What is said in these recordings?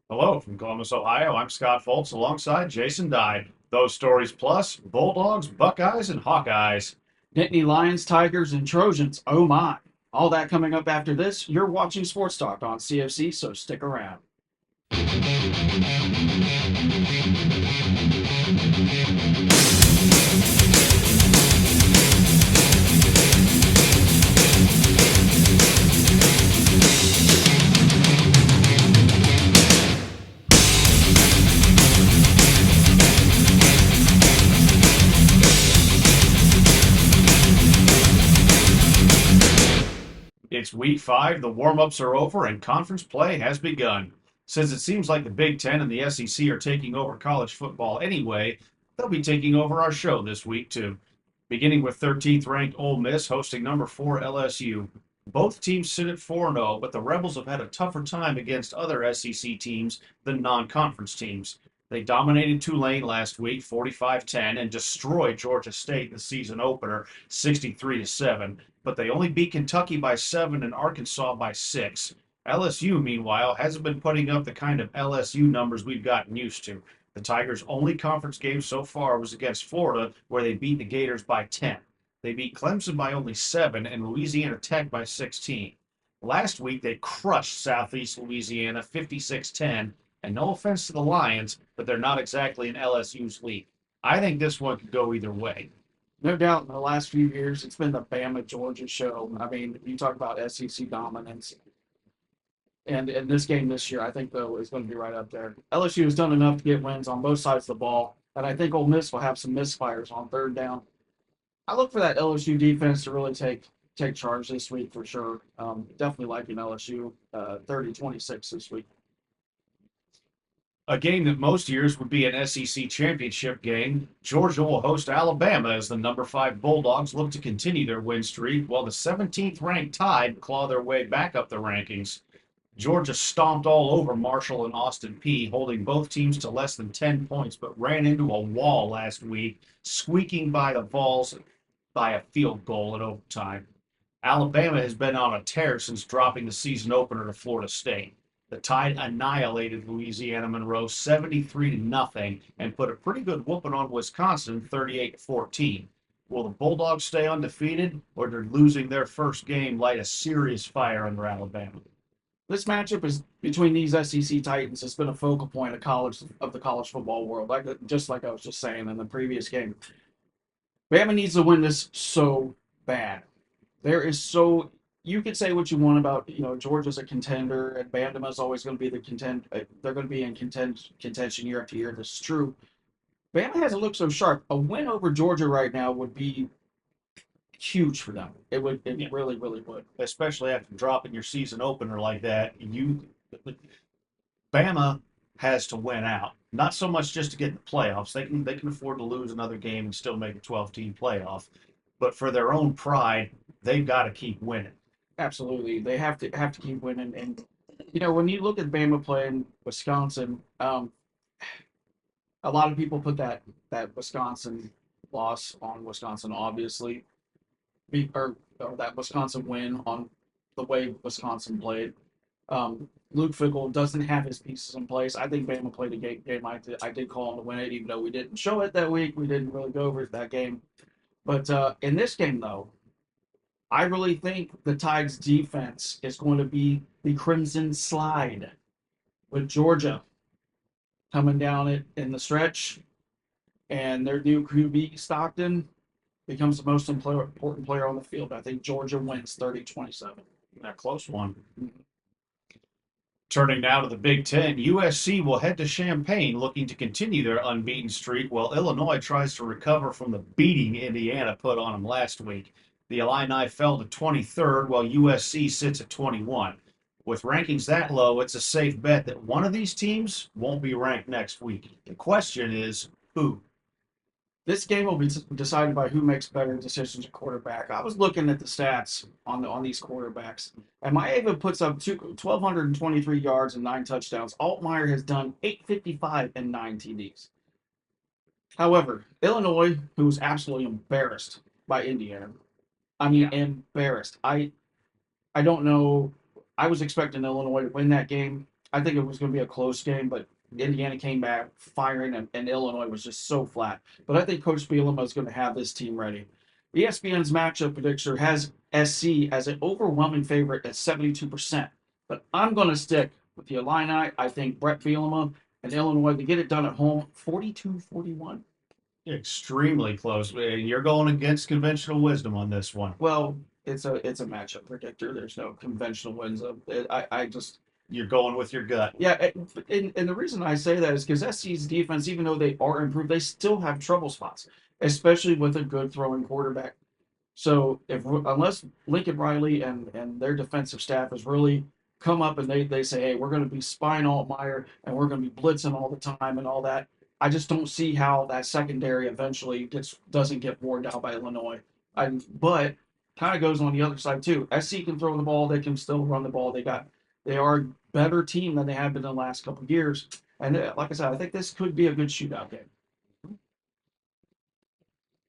Hello from Columbus, Ohio. I'm Scott Foltz alongside Jason Dye. Those stories plus Bulldogs, Buckeyes, and Hawkeyes. Nittany Lions, Tigers, and Trojans. Oh my. All that coming up after this. You're watching Sports Talk on CFC, so stick around. It's week 5, the warm ups are over, and conference play has begun. Since it seems like the Big Ten and the SEC are taking over college football anyway, they'll be taking over our show this week too. Beginning with 13th ranked Ole Miss hosting number 4 LSU. Both teams sit at 4-0, but the Rebels have had a tougher time against other SEC teams than non conference teams. They dominated Tulane last week 45-10 and destroyed Georgia State in the season opener 63-7, but they only beat Kentucky by 7 and Arkansas by 6. LSU, meanwhile, hasn't been putting up the kind of LSU numbers we've gotten used to. The Tigers' only conference game so far was against Florida, where they beat the Gators by 10. They beat Clemson by only 7 and Louisiana Tech by 16. Last week, they crushed Southeast Louisiana 56-10, and no offense to the Lions, but they're not exactly in LSU's league. I think this one could go either way. No doubt in the last few years, it's been the Bama Georgia show. I mean, you talk about SEC dominance. And in this game this year, I think, though, is going to be right up there. LSU has done enough to get wins on both sides of the ball. And I think Ole Miss will have some misfires on third down. I look for that LSU defense to really take charge this week for sure. Definitely liking LSU 30-26 this week. A game that most years would be an SEC championship game. Georgia will host Alabama as the number 5 Bulldogs look to continue their win streak, while the 17th ranked Tide claw their way back up the rankings. Georgia stomped all over Marshall and Austin Peay, holding both teams to less than 10 points, but ran into a wall last week, squeaking by the Vols by a field goal in overtime. Alabama has been on a tear since dropping the season opener to Florida State. The Tide annihilated Louisiana Monroe 73 to nothing and put a pretty good whooping on Wisconsin 38 to 14. Will the Bulldogs stay undefeated, or did losing their first game light a serious fire under Alabama? This matchup is between these SEC Titans has been a focal point of the college football world. Just like I was just saying in the previous game, Bama needs to win this so bad. There is so you could say what you want about Georgia's a contender and Bama is always going to be the contend. They're going to be in contention year after year. This is true. Bama hasn't looked so sharp. A win over Georgia right now would be huge for them. It would. It Yeah, really, really would. especially after dropping your season opener like that. Bama has to win out. Not so much just to get in the playoffs. They can afford to lose another game and still make a 12-team playoff. But for their own pride, they've got to keep winning. Absolutely, they have to keep winning. And when you look at Bama playing Wisconsin, a lot of people put that Wisconsin loss on Wisconsin, obviously, or that Wisconsin win on the way Wisconsin played. Luke Fickell doesn't have his pieces in place. I think Bama played a game. I did call him to win it, even though we didn't show it that week. We didn't really go over that game. But in this game, though, I really think the Tides defense is going to be the Crimson Slide with Georgia coming down it in the stretch, and their new QB Stockton becomes the most important player on the field. I think Georgia wins 30-27. A close one. Turning now to the Big Ten, USC will head to Champaign looking to continue their unbeaten streak while Illinois tries to recover from the beating Indiana put on them last week. The Illini fell to 23rd while USC sits at 21. With rankings that low, it's a safe bet that one of these teams won't be ranked next week. The question is who? This game will be decided by who makes better decisions at quarterback. I was looking at the stats on these quarterbacks, and Maeva puts up 1,223 yards and 9 touchdowns. Altmaier has done 855 and 9 TDs. However, Illinois, who was absolutely embarrassed by Indiana, I mean, Yeah. embarrassed. I don't know. I was expecting Illinois to win that game. I think it was going to be a close game, but Indiana came back firing, and Illinois was just so flat. But I think Coach Bielema is going to have this team ready. ESPN's matchup predictor has SC as an overwhelming favorite at 72%. But I'm going to stick with the Illini. I think Brett Bielema and Illinois to get it done at home 42-41. Extremely close. You're going against conventional wisdom on this one. Well, it's a matchup predictor. There's no conventional wins. I just You're going with your gut. yeah, and the reason I say that is because SC's defense, even though they are improved, they still have trouble spots, especially with a good throwing quarterback. So if unless Lincoln Riley and their defensive staff has really come up and they say, hey, we're going to be spying Altmaier and we're going to be blitzing all the time and all that, I just don't see how that secondary eventually doesn't get worn down by Illinois. But kind of goes on the other side too. SC can throw the ball, they can still run the ball. They are a better team than they have been in the last couple of years. And like I said, I think this could be a good shootout game.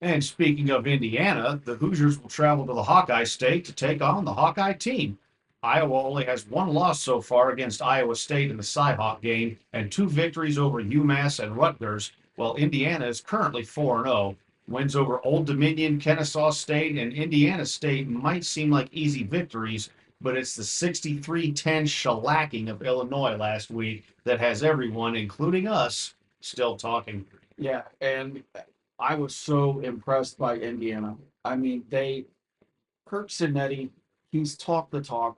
And speaking of Indiana, the Hoosiers will travel to the Hawkeye State to take on the Hawkeye team. Iowa only has one loss so far against Iowa State in the Cyhawk game and two victories over UMass and Rutgers, while Indiana is currently 4-0. Wins over Old Dominion, Kennesaw State, and Indiana State might seem like easy victories, but it's the 63-10 shellacking of Illinois last week that has everyone, including us, still talking. Yeah, and I was so impressed by Indiana. I mean, Kirk Cinetti, he's talked the talk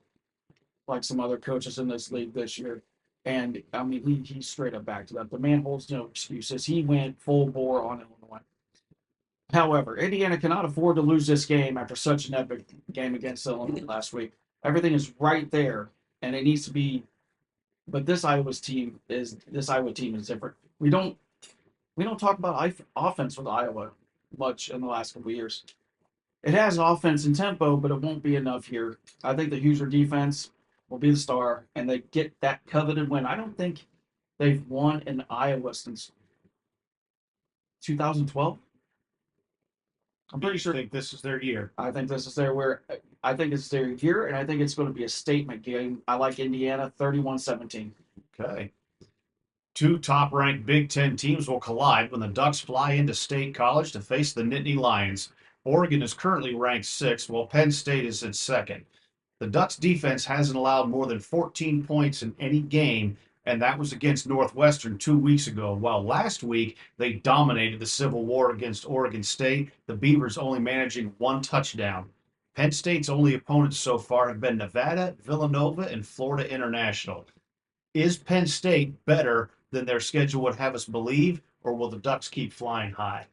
like some other coaches in this league this year. And I mean, he's straight up back to that. The man holds no excuses. He went full bore on Illinois. However, Indiana cannot afford to lose this game after such an epic game against Illinois last week. Everything is right there, and it needs to be. But this Iowa team is different. We don't talk about offense with Iowa much in the last couple of years. It has offense and tempo, but it won't be enough here. I think the Hoosier defense will be the star, and they get that coveted win. I don't think they've won in Iowa since 2012. I'm pretty sure. I think this is their year. I think this is their I think it's their year, and I think it's going to be a statement game. I like Indiana 31-17. Okay. Two top-ranked Big Ten teams will collide when the Ducks fly into State College to face the Nittany Lions. Oregon is currently ranked sixth, while Penn State is in second. The Ducks defense hasn't allowed more than 14 points in any game, and that was against Northwestern 2 weeks ago. While last week they dominated the Civil War against Oregon State, the Beavers only managing one touchdown. Penn State's only opponents so far have been Nevada, Villanova, and Florida International. Is Penn State better than their schedule would have us believe, or will the Ducks keep flying high?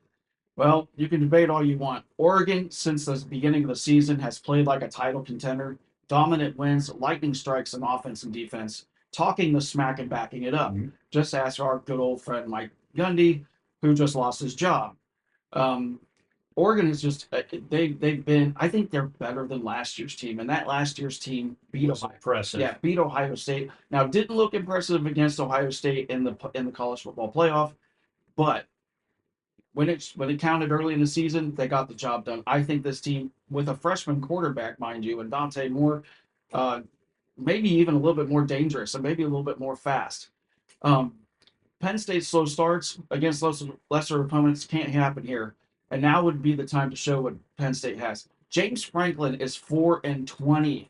Well, you can debate all you want. Oregon, since the beginning of the season, has played like a title contender. Dominant wins, lightning strikes in offense and defense, talking the smack and backing it up. Mhm. Just ask our good old friend Mike Gundy, who just lost his job. Um, Oregon is just they've been. I think they're better than last year's team, and that last year's team beat Was Ohio. impressive. Yeah, beat Ohio State. Now didn't look impressive against Ohio State in the college football playoff, but when it counted early in the season, they got the job done. I think this team, with a freshman quarterback, mind you, and Dante Moore, uh, maybe even a little bit more dangerous and maybe a little bit more fast. Um, Penn State's slow starts against lesser opponents can't happen here, and now would be the time to show what Penn State has. James Franklin is 4-20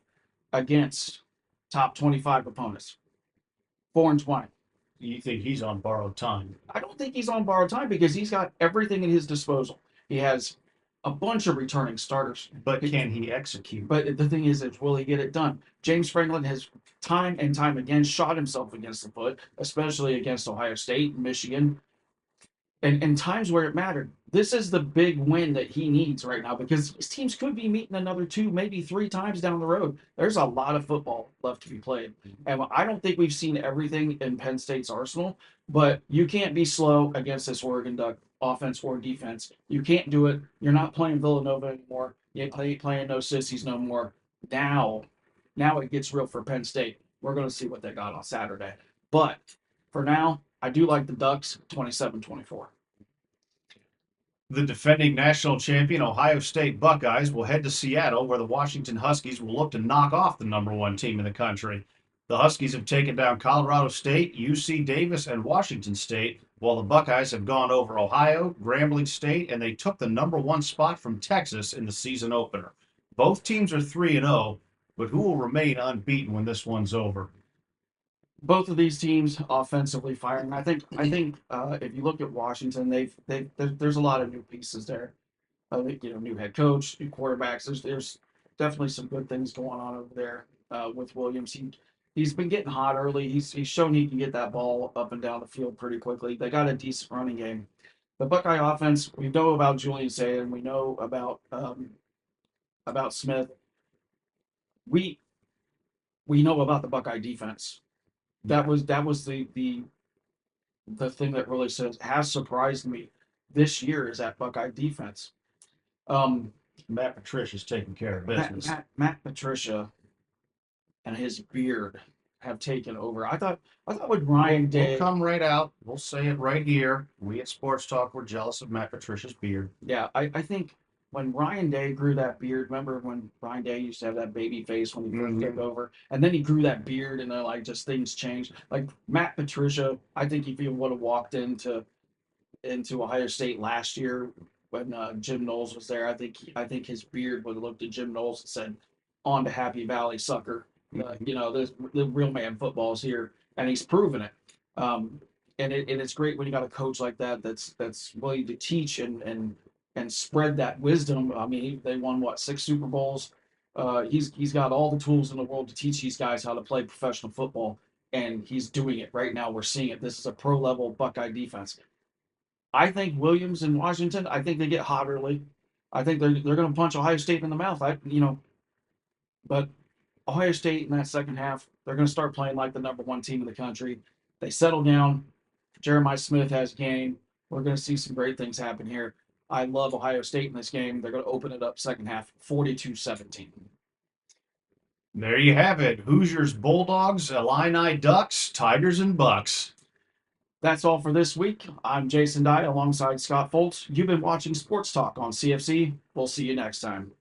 against top 25 opponents. 4-20. You think he's on borrowed time? I don't think he's on borrowed time because he's got everything at his disposal. He has a bunch of returning starters. But can he execute? But the thing is will he get it done? James Franklin has time and time again shot himself against the foot, especially against Ohio State, Michigan, and times where it mattered. This is the big win that he needs right now because his teams could be meeting another 2, maybe 3 times down the road. There's a lot of football left to be played. And I don't think we've seen everything in Penn State's arsenal, but you can't be slow against this Oregon Duck offense or defense. You can't do it. You're not playing Villanova anymore. You ain't playing no sissies no more. Now it gets real for Penn State. We're going to see what they got on Saturday. But for now, I do like the Ducks 27-24. The defending national champion Ohio State Buckeyes will head to Seattle, where the Washington Huskies will look to knock off the number one team in the country. The Huskies have taken down Colorado State, UC Davis, and Washington State, while the Buckeyes have gone over Ohio, Grambling State, and they took the number one spot from Texas in the season opener. Both teams are 3-0, but who will remain unbeaten when this one's over? Both of these teams offensively firing. I think if you look at Washington, there's a lot of new pieces there. I think new head coach, new quarterbacks. There's definitely some good things going on over there with Williams. He's been getting hot early. He's shown he can get that ball up and down the field pretty quickly. They got a decent running game. The Buckeye offense, we know about Julian Sayin, we know about Smith. We we know about the Buckeye defense. That was the thing that really has surprised me this year is that Buckeye defense. Um, Matt Patricia's taking care of Matt, business. Matt Patricia and his beard have taken over. I thought with Ryan Day, We'll come right out. We'll say it right here. We at Sports Talk were jealous of Matt Patricia's beard. yeah, I think when Ryan Day grew that beard, remember when Ryan Day used to have that baby face when he first Mhm. took over, and then he grew that beard, and then like just things changed. Like Matt Patricia, I think if he would have walked into Ohio State last year when Jim Knowles was there, I think his beard would have looked at Jim Knowles and said, "On to Happy Valley, sucker." The real man football is here, and he's proven it. Um, and it's great when you got a coach like that that's willing to teach and spread that wisdom. I mean, they won what 6 Super Bowls. He's got all the tools in the world to teach these guys how to play professional football, and he's doing it right now. We're seeing it. This is a pro level Buckeye defense. I think Williams and Washington. I think they get hot early. I think they're going to punch Ohio State in the mouth. But Ohio State in that second half, they're going to start playing like the number one team in the country. They settle down. Jeremiah Smith has game. We're going to see some great things happen here. I love Ohio State in this game. They're going to open it up second half 42-17. There you have it. Hoosiers, Bulldogs, Illini, Ducks, Tigers, and Bucks. That's all for this week. I'm Jason Dye alongside Scott Foltz. You've been watching Sports Talk on CFC. We'll see you next time.